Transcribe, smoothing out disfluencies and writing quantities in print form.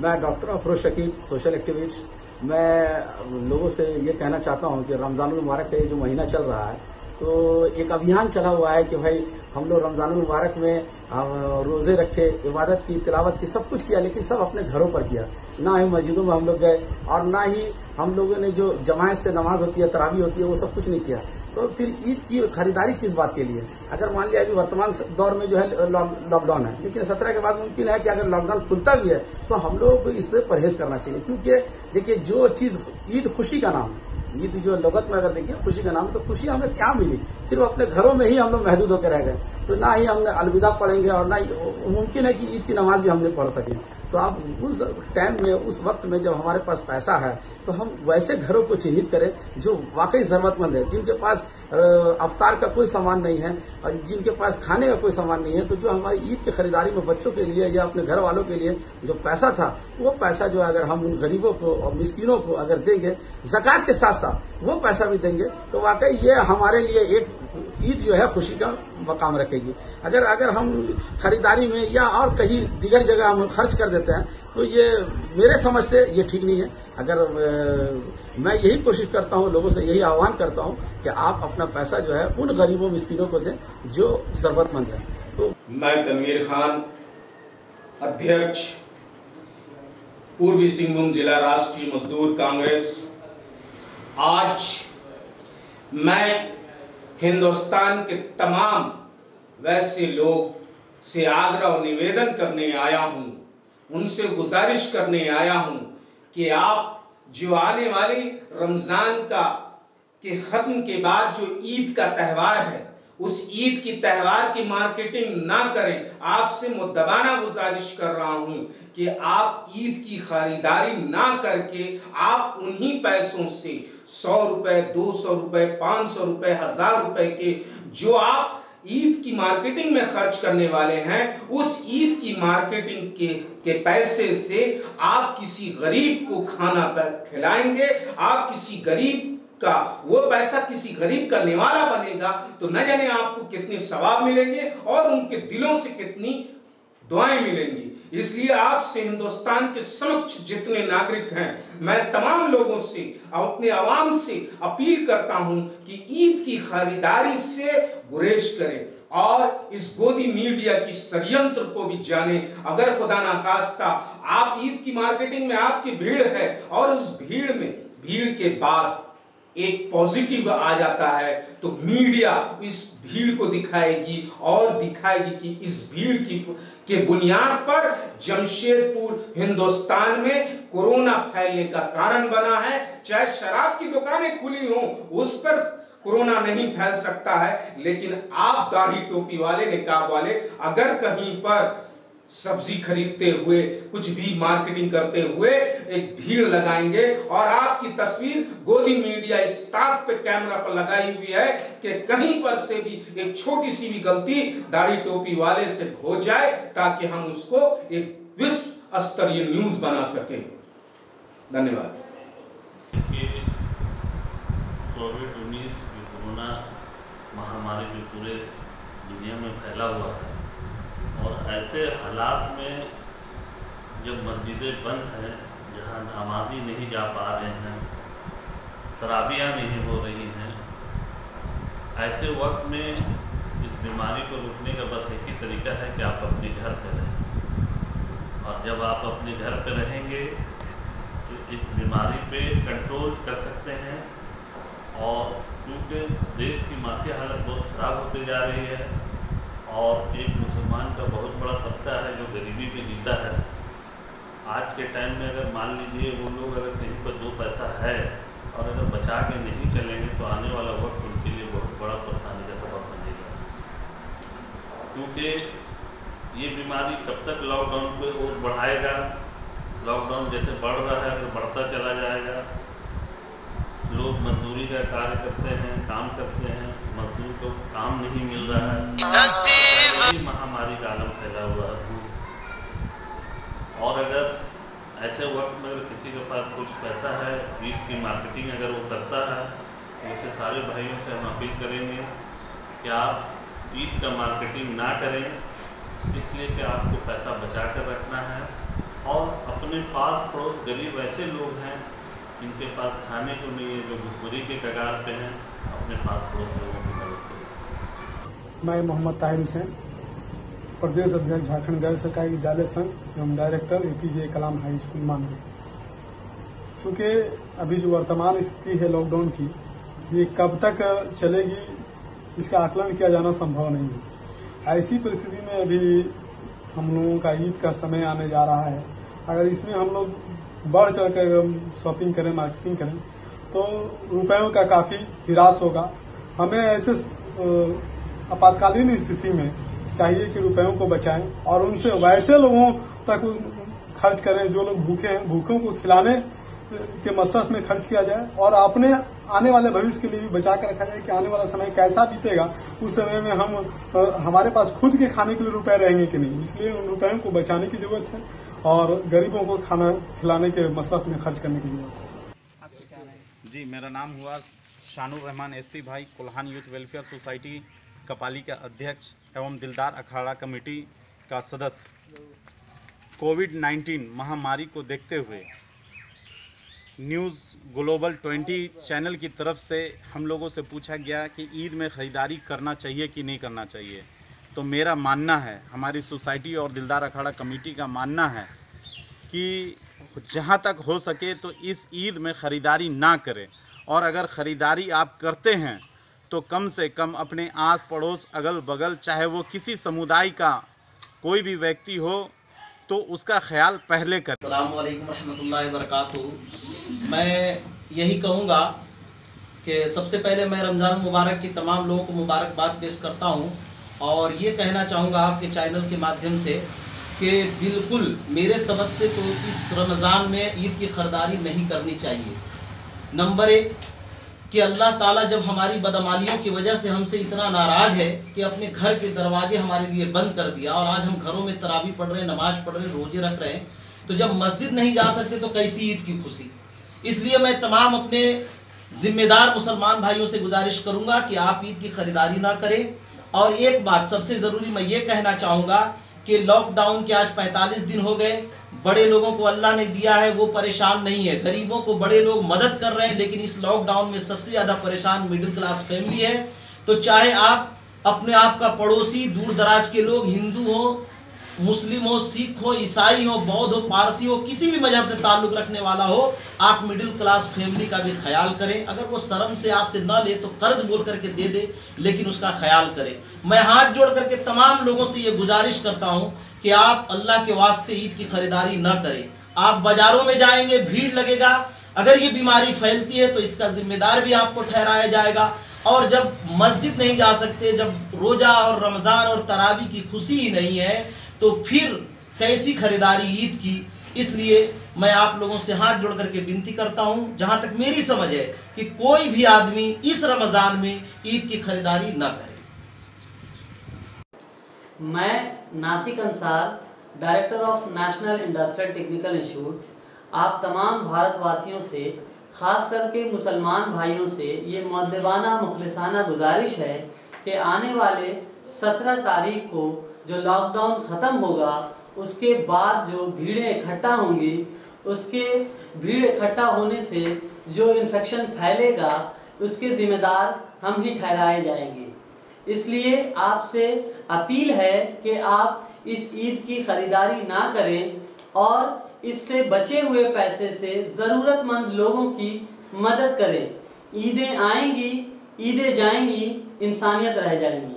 मैं doctor Afroz Shakeel, social activist. मैं लोगों से ये कहना चाहता हूँ कि रमजानुल मुबारक का ये जो महीना चल रहा है, तो एक अभियान चला हुआ है कि भाई हम लोग रमजानुल मुबारक में रोजे रखे, इबादत की, तिलावत की, सब कुछ किया, लेकिन सब अपने घरों पर किया। ना ही मस्जिदों में हम लोग गए और ना ही हम लोगों ने जो जमात से नमाज होती है, तरावी होती है, वो सब कुछ नहीं किया। तो फिर ईद की खरीदारी किस बात के लिए? अगर मान लिया अभी वर्तमान दौर में जो है लॉकडाउन है, लेकिन 17 के बाद मुमकिन है कि अगर लॉकडाउन खुलता भी है तो हम लोगों को इस पर परहेज करना चाहिए। क्योंकि देखिए, जो चीज ईद खुशी का नाम है, ईद जो लगत में अगर देखिए खुशी का नाम है, तो खुशी हमें क्या मिली? सिर्फ अपने घरों में ही हम लोग महदूद होकर रह गए। तो ना ही हमने अलविदा पढ़ेंगे और ना ही मुमकिन है कि ईद की नमाज भी हम नहीं पढ़ सकें। तो आप उस टाइम में, उस वक्त में जब हमारे पास पैसा है, तो हम वैसे घरों को चिन्हित करें जो वाकई जरूरतमंद है, जिनके पास अफ्तार का कोई सामान नहीं है और जिनके पास खाने का कोई सामान नहीं है। तो जो हमारी ईद की खरीदारी में बच्चों के लिए या अपने घर वालों के लिए जो पैसा था, वो पैसा जो अगर हम उन गरीबों को और मिस्किनों को अगर देंगे, ज़कात के साथ साथ वो पैसा भी देंगे, तो वाकई ये हमारे लिए एक ईद जो है खुशी का मकाम रखेगी। अगर हम खरीदारी में या और कहीं दीगर जगह हम खर्च कर देते हैं, तो ये मेरे समझ से ये ठीक नहीं है। मैं यही कोशिश करता हूँ, लोगों से यही आह्वान करता हूँ कि आप अपना पैसा जो है उन गरीबों मिस्किनों को दें जो जरूरतमंद है। तो मैं तनवीर खान, अध्यक्ष पूर्वी सिंहभूम जिला राष्ट्रीय मजदूर कांग्रेस, आज मैं हिंदुस्तान के तमाम वैसे लोग से आग्रह और निवेदन करने आया हूं, उनसे गुजारिश करने आया हूं कि आप जो आने वाली रमजान के खत्म के बाद जो ईद का त्यौहार है, उस ईद की त्यौहार की मार्केटिंग ना करें। आपसे मुद्दबाना गुजारिश कर रहा हूं कि आप ईद की खरीदारी ना करके आप उन्हीं पैसों से 100 रुपए, 200 रुपए, 500 रुपए, 1000 रुपए के जो आप ईद की मार्केटिंग में खर्च करने वाले हैं, उस ईद की मार्केटिंग के पैसे से आप किसी गरीब को खाना खिलाएंगे, आप किसी गरीब का वो पैसा किसी गरीब का निवाला बनेगा, तो न जाने आपको कितने सवाब मिलेंगे और उनके दिलों से कितनी दुआएं मिलेंगी। इसलिए आपसे, हिंदुस्तान के समक्ष जितने नागरिक हैं, मैं तमाम लोगों से, अपने आवाम से अपील करता हूं कि ईद की खरीदारी से गुरेज करें और इस गोदी मीडिया की षड्यंत्र को भी जाने। अगर खुदा ना खास्ता आप ईद की मार्केटिंग में आपकी भीड़ है और उस भीड़ के बाद एक पॉजिटिव आ जाता है, तो मीडिया इस भीड़ को दिखाएगी और दिखाएगी कि इस भीड़ के बुनियाद पर जमशेदपुर हिंदुस्तान में कोरोना फैलने का कारण बना है। चाहे शराब की दुकानें खुली हों, उस पर कोरोना नहीं फैल सकता है, लेकिन आप दाढ़ी टोपी वाले, निकाब वाले अगर कहीं पर सब्जी खरीदते हुए, कुछ भी मार्केटिंग करते हुए एक भीड़ लगाएंगे और आपकी तस्वीर गोदी मीडिया इस बात पे कैमरा पर लगाई हुई है कि कहीं पर से भी एक छोटी सी भी गलती दाढ़ी टोपी वाले से हो जाए, ताकि हम उसको एक विश्व स्तरीय न्यूज बना सके। धन्यवाद। कोविड-19 कोरोना महामारी जो पूरे दुनिया में फैला हुआ है, और ऐसे हालात में जब मस्जिदें बंद हैं, जहां नमाजी नहीं जा पा रहे हैं, तराबियाँ नहीं हो रही हैं, ऐसे वक्त में इस बीमारी को रोकने का बस एक ही तरीका है कि आप अपने घर पर रहें। और जब आप अपने घर पर रहेंगे तो इस बीमारी पे कंट्रोल कर सकते हैं। और क्योंकि देश की माशी हालत बहुत ख़राब होती जा रही है और एक मुसलमान का बहुत बड़ा तबका है जो गरीबी में जीता है, आज के टाइम में अगर मान लीजिए वो लोग अगर कहीं पर 2 पैसा है और अगर बचा के नहीं चलेंगे, तो आने वाला वक्त उनके लिए बहुत बड़ा परेशानी का सबब बनेगा। क्योंकि ये बीमारी कब तक लॉकडाउन को और बढ़ाएगा, लॉकडाउन जैसे बढ़ रहा है, अगर बढ़ता चला जाएगा, लोग मजदूरी का कार्य करते हैं, काम करते हैं, मजदूर को काम नहीं मिल रहा है, महामारी का आलम फैला हुआ है। और अगर ऐसे वक्त में अगर किसी के पास कुछ पैसा है, ईद की मार्केटिंग अगर वो करता है, तो उसे सारे भाइयों से हम अपील करेंगे कि आप ईद का मार्केटिंग ना करें, इसलिए कि आपको पैसा बचा कर रखना है। और अपने पास पड़ोस गरीब ऐसे लोग हैं जिनके पास खाने को नहीं है, जो भुखमरी के कगार पे हैं, अपने पास पड़ोस लोगों की मदद करें। मैं मोहम्मद ताहिर हुसैन, प्रदेश अध्यक्ष झारखंड गैर सरकारी विद्यालय संघ एवं डायरेक्टर APJ कलाम हाई स्कूल मानव। चूँकि अभी जो वर्तमान स्थिति है लॉकडाउन की, ये कब तक चलेगी इसका आकलन किया जाना संभव नहीं है। ऐसी परिस्थिति में अभी हम लोगों का ईद का समय आने जा रहा है। अगर इसमें हम लोग बढ़ चढ़कर शॉपिंग करें, मार्केटिंग करें, तो रुपयों का काफी हिरास होगा। हमें ऐसे आपातकालीन स्थिति में चाहिए कि रुपयों को बचाएं और उनसे वैसे लोगों तक खर्च करें जो लोग भूखे हैं, भूखों को खिलाने के मकसद में खर्च किया जाए और अपने आने वाले भविष्य के लिए भी बचा कर रखा जाए कि आने वाला समय कैसा बीतेगा, उस समय में हमारे पास खुद के खाने के लिए रुपए रहेंगे कि नहीं। इसलिए उन रुपयों को बचाने की जरूरत है और गरीबों को खाना खिलाने के मकसद में खर्च करने की जरूरत है। जी, मेरा नाम हुआ शानुर रहमान SP भाई, कोल्हान यूथ वेलफेयर सोसाइटी कपाली का अध्यक्ष एवं दिलदार अखाड़ा कमेटी का सदस्य। कोविड-19 महामारी को देखते हुए न्यूज़ ग्लोबल 20 चैनल की तरफ से हम लोगों से पूछा गया कि ईद में ख़रीदारी करना चाहिए कि नहीं करना चाहिए। तो मेरा मानना है, हमारी सोसाइटी और दिलदार अखाड़ा कमेटी का मानना है कि जहां तक हो सके तो इस ईद में ख़रीदारी ना करें, और अगर ख़रीदारी आप करते हैं तो कम से कम अपने आस पड़ोस अगल बगल, चाहे वो किसी समुदाय का कोई भी व्यक्ति हो, तो उसका ख्याल पहले करें। अस्सलामु अलैकुम रहमतुल्लाहि व बरकातुहू। मैं यही कहूँगा कि सबसे पहले मैं रमज़ान मुबारक की तमाम लोगों को मुबारकबाद पेश करता हूँ और ये कहना चाहूँगा आपके चैनल के माध्यम से कि बिल्कुल मेरे समझ से तो इस रमज़ान में ईद की खरीदारी नहीं करनी चाहिए। नंबर 1 कि अल्लाह ताला जब हमारी बदअमालियों की वजह से हमसे इतना नाराज़ है कि अपने घर के दरवाजे हमारे लिए बंद कर दिया और आज हम घरों में तरावी पढ़ रहे हैं, नमाज पढ़ रहे हैं, रोजे रख रहे हैं, तो जब मस्जिद नहीं जा सकते तो कैसी ईद की खुशी। इसलिए मैं तमाम अपने जिम्मेदार मुसलमान भाइयों से गुजारिश करूंगा कि आप ईद की खरीदारी ना करें। और एक बात सबसे ज़रूरी मैं ये कहना चाहूँगा कि लॉकडाउन के आज 45 दिन हो गए। बड़े लोगों को अल्लाह ने दिया है, वो परेशान नहीं है, गरीबों को बड़े लोग मदद कर रहे हैं, लेकिन इस लॉकडाउन में सबसे ज़्यादा परेशान मिडिल क्लास फैमिली है। तो चाहे आप अपने आप का पड़ोसी, दूर दराज के लोग, हिंदू हो, मुस्लिम हो, सिख हो, ईसाई हो, बौद्ध हो, पारसी हो, किसी भी मजहब से ताल्लुक़ रखने वाला हो, आप मिडिल क्लास फैमिली का भी ख्याल करें। अगर वो शर्म से आपसे न ले तो कर्ज बोल करके दे दे, लेकिन उसका ख्याल करें। मैं हाथ जोड़ करके तमाम लोगों से ये गुजारिश करता हूँ कि आप अल्लाह के वास्ते ईद की खरीदारी न करें। आप बाजारों में जाएंगे, भीड़ लगेगा, अगर ये बीमारी फैलती है तो इसका जिम्मेदार भी आपको ठहराया जाएगा। और जब मस्जिद नहीं जा सकते, जब रोजा और रमज़ान और तरावी की खुशी ही नहीं है, तो फिर कैसी खरीदारी ईद की। इसलिए मैं आप लोगों से हाथ जोड़ करके विनती करता हूं, जहां तक मेरी समझ है, कि कोई भी आदमी इस रमज़ान में ईद की खरीदारी न करे। मैं Nashik Ansar, director of national industrial technical institute, आप तमाम भारतवासियों से, ख़ास करके मुसलमान भाइयों से ये मुअद्दबाना मुखलिसाना गुजारिश है कि आने वाले 17 तारीख को जो लॉकडाउन ख़त्म होगा, उसके बाद जो भीड़ें इकट्ठा होंगी, उसके भीड़ इकट्ठा होने से जो इन्फेक्शन फैलेगा उसके ज़िम्मेदार हम ही ठहराए जाएंगे। इसलिए आपसे अपील है कि आप इस ईद की ख़रीदारी ना करें और इससे बचे हुए पैसे से ज़रूरतमंद लोगों की मदद करें। ईदें आएंगी, ईदें जाएंगी, इंसानियत रह जाएंगी।